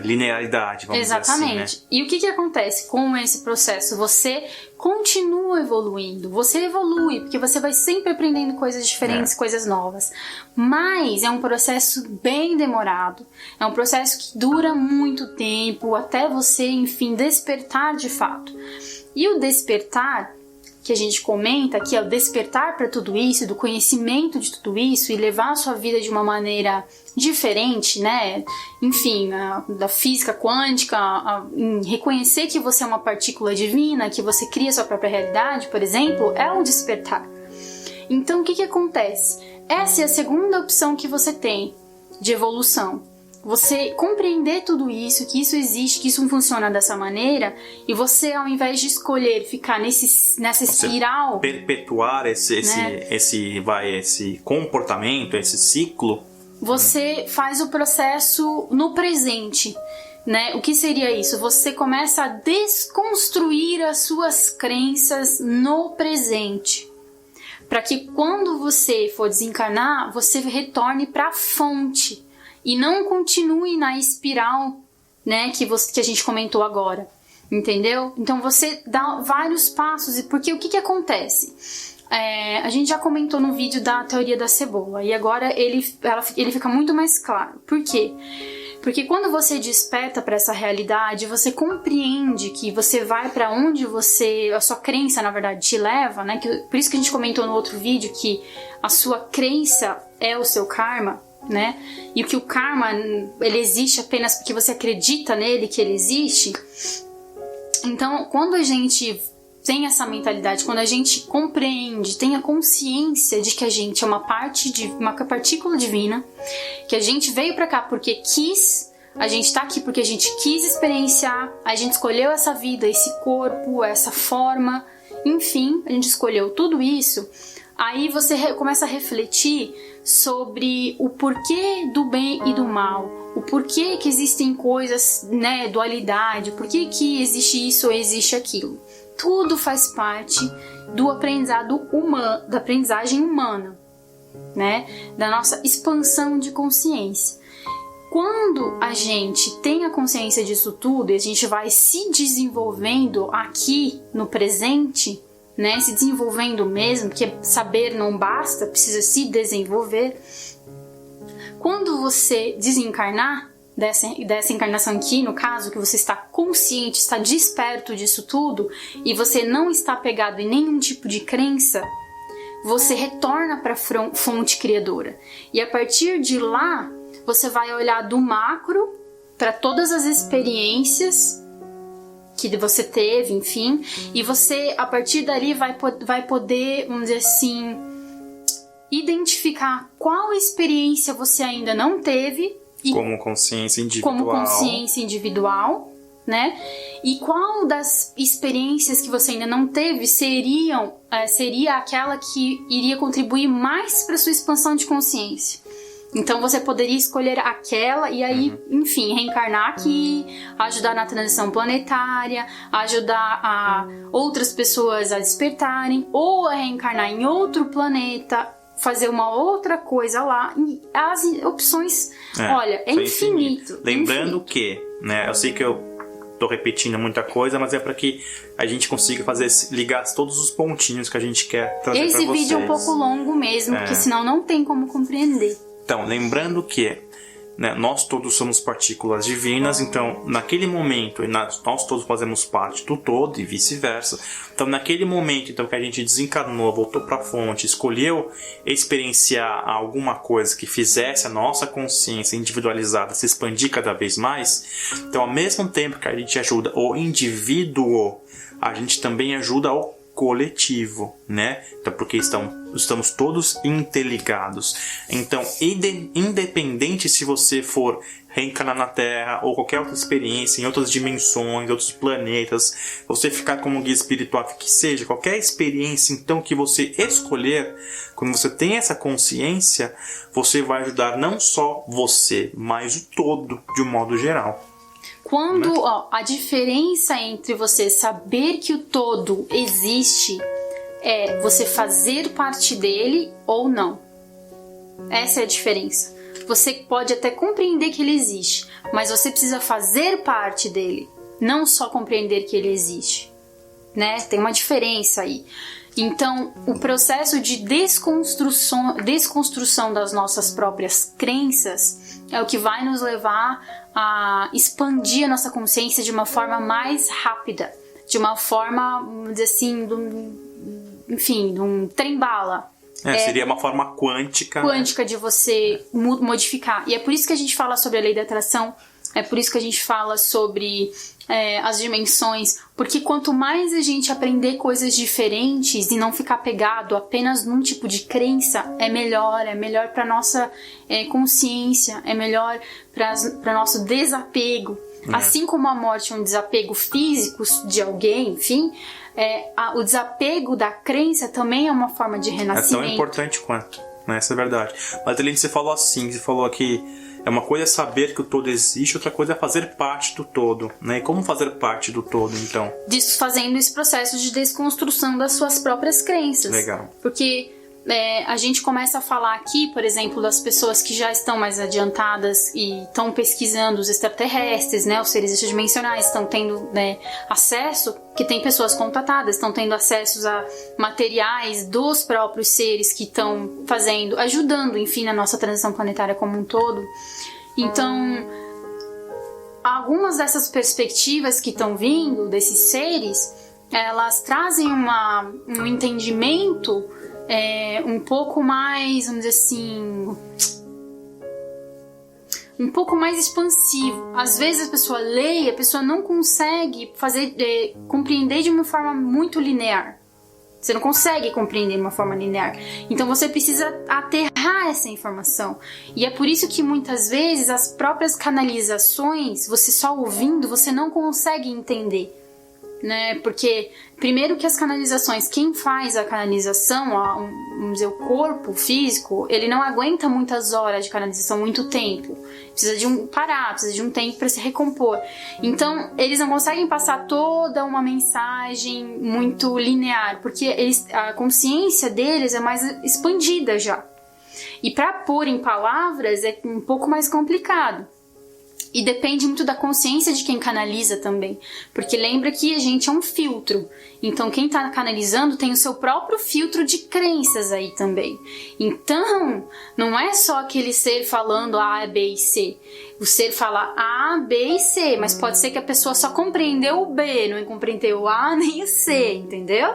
linearidade, vamos dizer assim, né? Exatamente. E o que acontece com esse processo? Você continua evoluindo, você evolui, porque você vai sempre aprendendo coisas diferentes, coisas novas. Mas é um processo bem demorado, é um processo que dura muito tempo, até você, enfim, despertar de fato. E o despertar, que a gente comenta, que é o despertar para tudo isso, do conhecimento de tudo isso e levar a sua vida de uma maneira diferente, né? Enfim, da física quântica, em reconhecer que você é uma partícula divina, que você cria sua própria realidade, por exemplo, é um despertar. Então, o que acontece? Essa é a segunda opção que você tem de evolução. Você compreender tudo isso, que isso existe, que isso funciona dessa maneira, e você, ao invés de escolher ficar nessa espiral, perpetuar esse comportamento, esse ciclo, você faz o processo no presente, né? O que seria isso? Você começa a desconstruir as suas crenças no presente, para que quando você for desencarnar, você retorne para a fonte e não continue na espiral, né, que a gente comentou agora, entendeu? Então você dá vários passos, porque o que acontece? a gente já comentou no vídeo da teoria da cebola, e agora ele fica muito mais claro. Por quê? Porque quando você desperta para essa realidade, você compreende que você vai para onde a sua crença, na verdade, te leva, né? Por isso que a gente comentou no outro vídeo que a sua crença é o seu karma, né? E que o karma, ele existe apenas porque você acredita nele, que ele existe. Então, quando a gente tem essa mentalidade, quando a gente compreende, tem a consciência de que a gente é uma partícula divina, que a gente veio pra cá porque quis, a gente tá aqui porque a gente quis experienciar, a gente escolheu essa vida, esse corpo, essa forma, enfim, a gente escolheu tudo isso. Aí você começa a refletir sobre o porquê do bem e do mal, o porquê que existem coisas, né, dualidade, o porquê que existe isso ou existe aquilo. Tudo faz parte do aprendizado humano, da aprendizagem humana, né? Da nossa expansão de consciência. Quando a gente tem a consciência disso tudo e a gente vai se desenvolvendo aqui no presente, né? Se desenvolvendo mesmo, porque saber não basta, precisa se desenvolver. Quando você desencarnar dessa encarnação aqui, no caso, que você está consciente, está desperto disso tudo e você não está pegado em nenhum tipo de crença, você retorna para a fonte criadora. E a partir de lá, você vai olhar do macro para todas as experiências que você teve, enfim, e você, a partir dali, vai poder, vamos dizer assim, identificar qual experiência você ainda não teve, como consciência individual, né? E qual das experiências que você ainda não teve seria aquela que iria contribuir mais para sua expansão de consciência. Então você poderia escolher aquela e aí, enfim, reencarnar aqui, ajudar na transição planetária, ajudar outras pessoas a despertarem, ou a reencarnar em outro planeta, fazer uma outra coisa lá. As opções, olha, é infinito. Lembrando que, né, eu sei que eu tô repetindo muita coisa, mas é para que a gente consiga ligar todos os pontinhos que a gente quer trazer para vocês. Esse vídeo é um pouco longo mesmo, porque senão não tem como compreender. Então, lembrando que, né, nós todos somos partículas divinas, então naquele momento nós todos fazemos parte do todo e vice-versa. Então naquele momento então, que a gente desencarnou, voltou para a fonte, escolheu experienciar alguma coisa que fizesse a nossa consciência individualizada se expandir cada vez mais, então ao mesmo tempo que a gente ajuda o indivíduo, a gente também ajuda o coletivo, né? Então, porque estamos todos interligados. Então, independente se você for reencarnar na Terra ou qualquer outra experiência em outras dimensões, outros planetas, você ficar como guia espiritual, que seja qualquer experiência então que você escolher, quando você tem essa consciência, você vai ajudar não só você, mas o todo de um modo geral. Quando a diferença entre você saber que o todo existe é você fazer parte dele ou não. Essa é a diferença. Você pode até compreender que ele existe, mas você precisa fazer parte dele, não só compreender que ele existe, né? Tem uma diferença aí. Então, o processo de desconstrução das nossas próprias crenças é o que vai nos levar a expandir a nossa consciência de uma forma mais rápida, de uma forma, vamos dizer assim, de um trem-bala. Seria uma forma quântica. Quântica, né? De você modificar. E é por isso que a gente fala sobre a lei da atração, é por isso que a gente fala sobre as dimensões, porque quanto mais a gente aprender coisas diferentes e não ficar pegado apenas num tipo de crença, é melhor para nossa consciência, é melhor para nosso desapego. Assim como a morte é um desapego físico de alguém, enfim, o desapego da crença também é uma forma de renascimento. É tão importante quanto, né? Essa é a verdade. Mas ali você falou assim, você falou que uma coisa é saber que o todo existe, outra coisa é fazer parte do todo, né? E como fazer parte do todo, então? Fazendo esse processo de desconstrução das suas próprias crenças. Legal. Porque a gente começa a falar aqui, por exemplo, das pessoas que já estão mais adiantadas e estão pesquisando os extraterrestres, né, os seres extradimensionais, estão tendo, né, acesso, que tem pessoas contatadas, estão tendo acesso a materiais dos próprios seres que estão fazendo, ajudando, enfim, na nossa transição planetária como um todo. Então, algumas dessas perspectivas que estão vindo desses seres, elas trazem um entendimento um pouco mais, vamos dizer assim, um pouco mais expansivo. Às vezes a pessoa lê e a pessoa não consegue compreender de uma forma muito linear. Você não consegue compreender de uma forma linear. Então você precisa aterrar essa informação. E é por isso que muitas vezes as próprias canalizações, você só ouvindo, você não consegue entender. Né? Porque primeiro que as canalizações, quem faz a canalização, vamos dizer, o corpo físico, ele não aguenta muitas horas de canalização, muito tempo, precisa de um tempo para se recompor. Então eles não conseguem passar toda uma mensagem muito linear, porque a consciência deles é mais expandida já, e para pôr em palavras é um pouco mais complicado. E depende muito da consciência de quem canaliza também. Porque lembra que a gente é um filtro. Então quem está canalizando tem o seu próprio filtro de crenças aí também. Então, não é só aquele ser falando A, B e C. O ser fala A, B e C. Mas pode ser que a pessoa só compreendeu o B, não compreendeu o A nem o C, entendeu?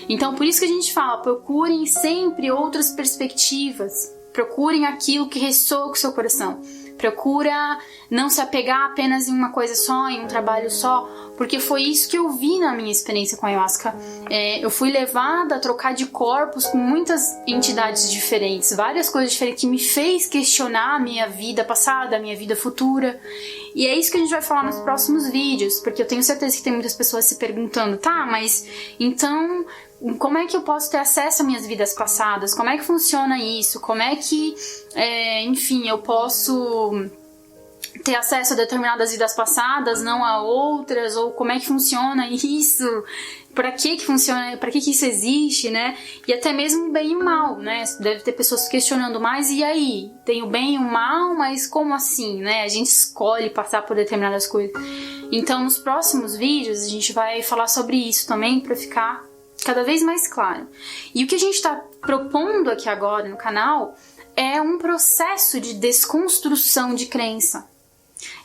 Então por isso que a gente fala, procurem sempre outras perspectivas. Procurem aquilo que ressoa com o seu coração. Procura não se apegar apenas em uma coisa só, em um trabalho só, porque foi isso que eu vi na minha experiência com a Ayahuasca. Eu fui levada a trocar de corpos com muitas entidades diferentes, várias coisas diferentes, que me fez questionar a minha vida passada, a minha vida futura. E é isso que a gente vai falar nos próximos vídeos, porque eu tenho certeza que tem muitas pessoas se perguntando, tá, mas então como é que eu posso ter acesso às minhas vidas passadas? Como é que funciona isso? Como é que, enfim, eu posso ter acesso a determinadas vidas passadas, não a outras? Ou como é que funciona isso? Para que funciona? Para que isso existe, né? E até mesmo o bem e o mal, né? Deve ter pessoas questionando mais, e aí? Tem o bem e o mal, mas como assim, né? A gente escolhe passar por determinadas coisas. Então, nos próximos vídeos, a gente vai falar sobre isso também, para ficar cada vez mais claro. E o que a gente está propondo aqui agora no canal é um processo de desconstrução de crença.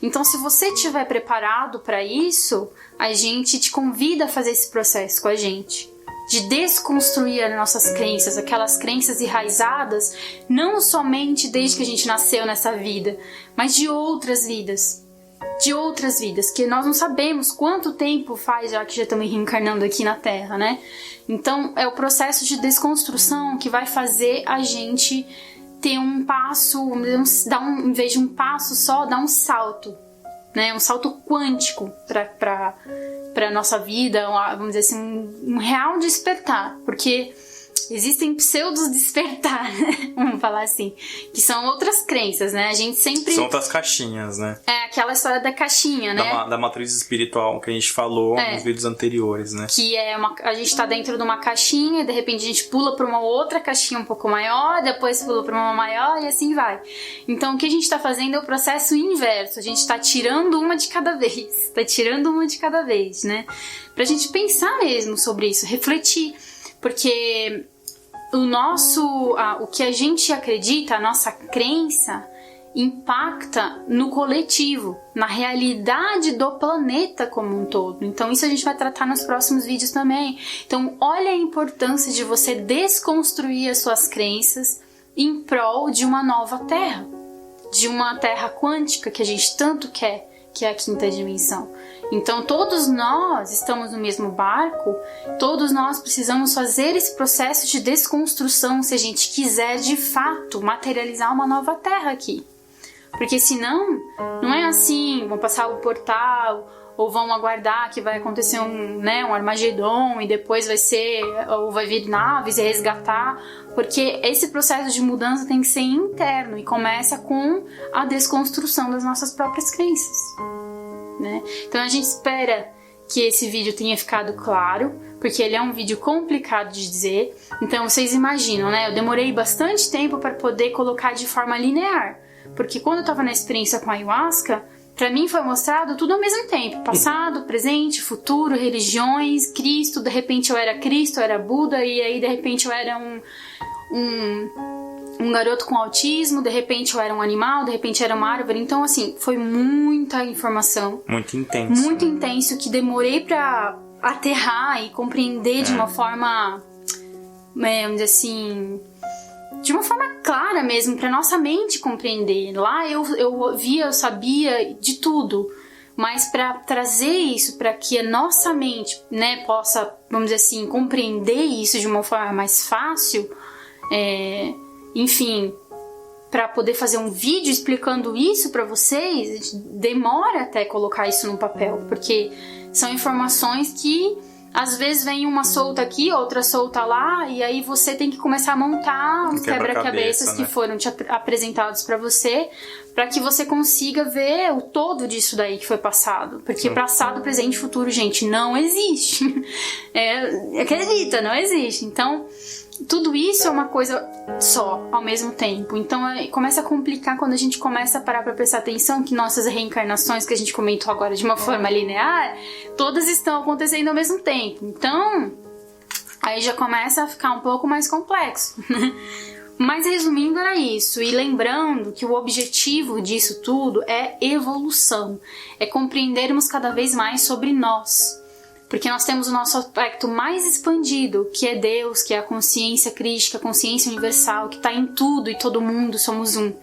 Então, se você estiver preparado para isso, a gente te convida a fazer esse processo com a gente, de desconstruir as nossas crenças, aquelas crenças enraizadas, não somente desde que a gente nasceu nessa vida, mas de outras vidas. Que nós não sabemos quanto tempo faz já que já estamos reencarnando aqui na Terra, né? Então é o processo de desconstrução que vai fazer a gente ter um passo, em vez de um passo só, dar um salto, né? Um salto quântico para a nossa vida, vamos dizer assim, um real despertar, porque existem pseudos despertar, né? Vamos falar assim, que são outras crenças, né? A gente sempre... São outras caixinhas, né? É aquela história da caixinha, né? Da matriz espiritual que a gente falou nos vídeos anteriores, né? Que a gente tá dentro de uma caixinha, de repente a gente pula pra uma outra caixinha um pouco maior, depois pula pra uma maior e assim vai. Então o que a gente tá fazendo é o processo inverso, a gente tá tirando uma de cada vez, né? Pra gente pensar mesmo sobre isso, refletir, porque o que a gente acredita, a nossa crença, impacta no coletivo, na realidade do planeta como um todo. Então isso a gente vai tratar nos próximos vídeos também. Então olha a importância de você desconstruir as suas crenças em prol de uma nova Terra, de uma Terra quântica que a gente tanto quer, que é a quinta dimensão. Então todos nós estamos no mesmo barco, todos nós precisamos fazer esse processo de desconstrução se a gente quiser de fato materializar uma nova Terra aqui. Porque senão, não é assim, vão passar o portal, ou vão aguardar que vai acontecer um Armagedon e depois vai vir naves e resgatar, porque esse processo de mudança tem que ser interno e começa com a desconstrução das nossas próprias crenças, né? Então a gente espera que esse vídeo tenha ficado claro, porque ele é um vídeo complicado de dizer. Então vocês imaginam, né? Eu demorei bastante tempo para poder colocar de forma linear, porque quando eu tava na experiência com a ayahuasca, pra mim foi mostrado tudo ao mesmo tempo. Passado, presente, futuro, religiões, Cristo. De repente eu era Cristo, eu era Buda. E aí de repente eu era um garoto com autismo. De repente eu era um animal, de repente eu era uma árvore. Então assim, foi muita informação. Muito intenso. Muito intenso, que demorei pra aterrar e compreender de uma forma, vamos dizer assim, de uma forma clara mesmo, pra nossa mente compreender. Lá eu via, eu sabia de tudo, mas pra trazer isso pra que a nossa mente, né, possa, vamos dizer assim, compreender isso de uma forma mais fácil, enfim, pra poder fazer um vídeo explicando isso pra vocês, demora até colocar isso no papel, porque são informações que às vezes vem uma solta aqui, outra solta lá, e aí você tem que começar a montar os quebra-cabeças, né, que foram apresentados pra você, pra que você consiga ver o todo disso daí que foi passado. Porque passado, presente e futuro, gente, não existe. Acredita, não existe. Então, tudo isso é uma coisa só, ao mesmo tempo. Então, começa a complicar quando a gente começa a parar pra prestar atenção que nossas reencarnações, que a gente comentou agora de uma forma linear, todas estão acontecendo ao mesmo tempo. Então, aí já começa a ficar um pouco mais complexo. Mas, resumindo, era isso. E lembrando que o objetivo disso tudo é evolução. É compreendermos cada vez mais sobre nós. Porque nós temos o nosso aspecto mais expandido, que é Deus, que é a consciência crística, a consciência universal, que está em tudo e todo mundo, somos um.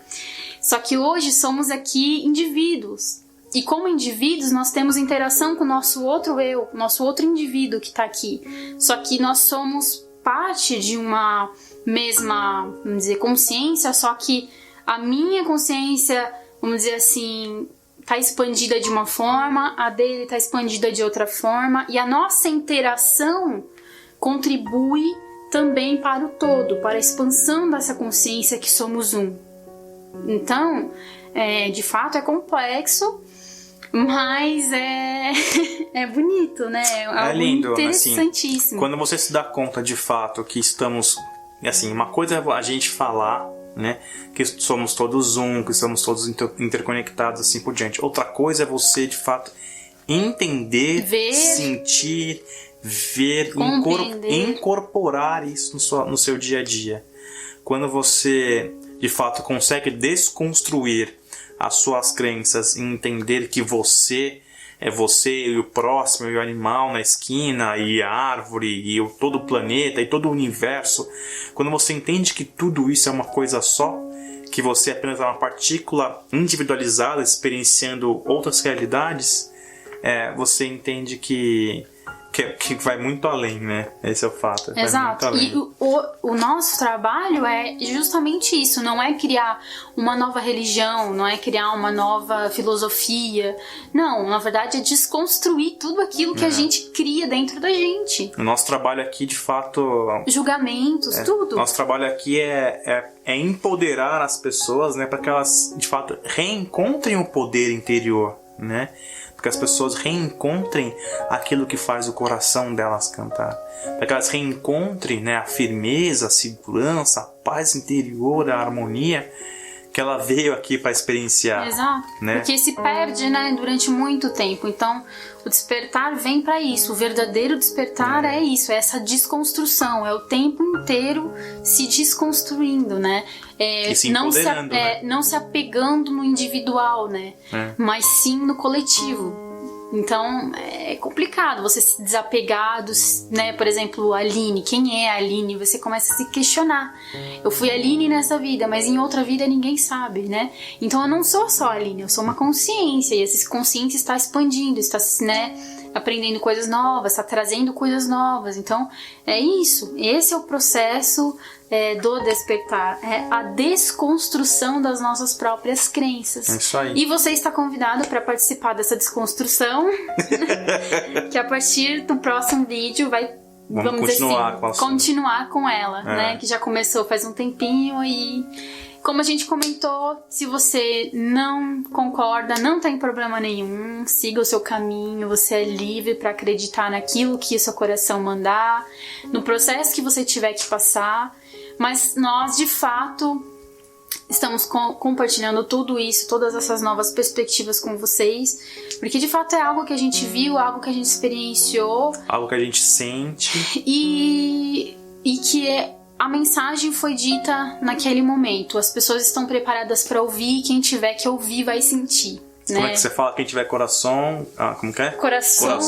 Só que hoje somos aqui indivíduos. E como indivíduos, nós temos interação com o nosso outro eu, nosso outro indivíduo que está aqui. Só que nós somos parte de uma mesma, vamos dizer, consciência, só que a minha consciência, vamos dizer assim, está expandida de uma forma, a dele está expandida de outra forma, e a nossa interação contribui também para o todo, para a expansão dessa consciência que somos um. Então, de fato é complexo, mas é bonito, né? É lindo, interessantíssimo. Assim, quando você se dá conta de fato que estamos, assim, uma coisa é a gente falar, né, que somos todos um, que somos todos interconectados, assim por diante. Outra coisa é você de fato entender, sentir, ver, incorporar isso no seu dia a dia. Quando você de fato consegue desconstruir as suas crenças e entender que você é você e o próximo, e o animal na esquina, e a árvore, e todo o planeta, e todo o universo. Quando você entende que tudo isso é uma coisa só, que você apenas é uma partícula individualizada, experienciando outras realidades, você entende que vai muito além, né? Esse é o fato. Exato. E o nosso trabalho é justamente isso. Não é criar uma nova religião, não é criar uma nova filosofia. Não, na verdade é desconstruir tudo aquilo que a gente cria dentro da gente. O nosso trabalho aqui, de fato... Julgamentos, tudo. Nosso trabalho aqui é empoderar as pessoas, né? Para que elas, de fato, reencontrem o poder interior, né? Para que as pessoas reencontrem aquilo que faz o coração delas cantar. Para que elas reencontrem, né, a firmeza, a segurança, a paz interior, a harmonia que ela veio aqui para experienciar. Exato, né? Porque se perde, né, durante muito tempo. Então, o despertar vem para isso. O verdadeiro despertar é isso, é essa desconstrução, é o tempo inteiro se desconstruindo, né? E se empoderando, não se apegando no individual, né? Mas sim no coletivo. Então, é complicado você se desapegar dos, né? Por exemplo, a Aline. Quem é a Aline? Você começa a se questionar. Eu fui a Aline nessa vida, mas em outra vida ninguém sabe, né? Então, eu não sou só a Aline, eu sou uma consciência. E essa consciência está expandindo, está, né, aprendendo coisas novas, está trazendo coisas novas. Então, é isso. Esse é o processo do despertar. É a desconstrução das nossas próprias crenças. É isso aí. E você está convidado para participar dessa desconstrução, que a partir do próximo vídeo vamos continuar, continuar com ela, né? Que já começou faz um tempinho Como a gente comentou, se você não concorda, não tem problema nenhum, siga o seu caminho, você é livre para acreditar naquilo que o seu coração mandar, no processo que você tiver que passar, mas nós, de fato, estamos compartilhando tudo isso, todas essas novas perspectivas com vocês, porque de fato é algo que a gente viu, algo que a gente experienciou. Algo que a gente sente. E que a mensagem foi dita naquele momento. As pessoas estão preparadas para ouvir, quem tiver que ouvir vai sentir. Né? Como é que você fala? Quem tiver coração... como que é? Coração.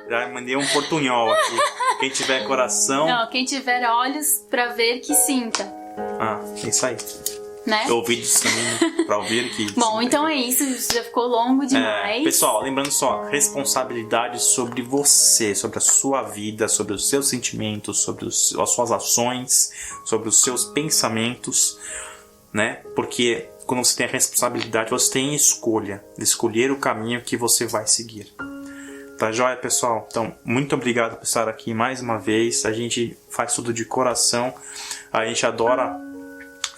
Já mandei um portunhol aqui. Quem tiver coração... Não, quem tiver olhos para ver, que sinta. É isso aí. Né? Ouvidos também pra ouvir que... Bom, então é isso, já ficou longo demais. Pessoal, lembrando só, responsabilidade sobre você, sobre a sua vida, sobre os seus sentimentos, sobre as suas ações, sobre os seus pensamentos, né? Porque quando você tem a responsabilidade, você tem escolha de escolher o caminho que você vai seguir. Tá joia, pessoal? Então, muito obrigado por estar aqui mais uma vez. A gente faz tudo de coração. A gente adora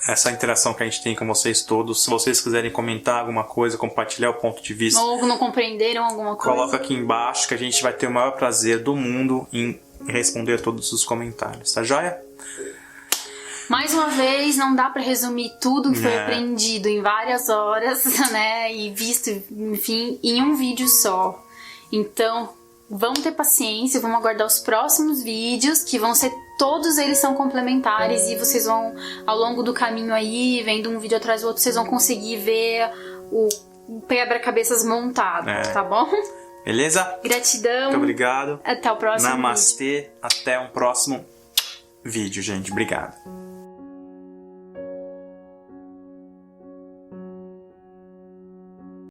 essa interação que a gente tem com vocês todos. Se vocês quiserem comentar alguma coisa, compartilhar o ponto de vista, ou não compreenderam alguma coisa, coloca aqui embaixo que a gente vai ter o maior prazer do mundo em responder todos os comentários. Tá joia? Mais uma vez, não dá pra resumir tudo que foi aprendido em várias horas, né? E visto, enfim, em um vídeo só. Então, vamos ter paciência, vamos aguardar os próximos vídeos, que vão ser, todos eles são complementares, e vocês vão, ao longo do caminho aí, vendo um vídeo atrás do outro, vocês vão conseguir ver o quebra-cabeças montado, tá bom? Beleza? Gratidão. Muito obrigado. Até o próximo Namastê. Vídeo. Até um próximo vídeo, gente. Obrigado.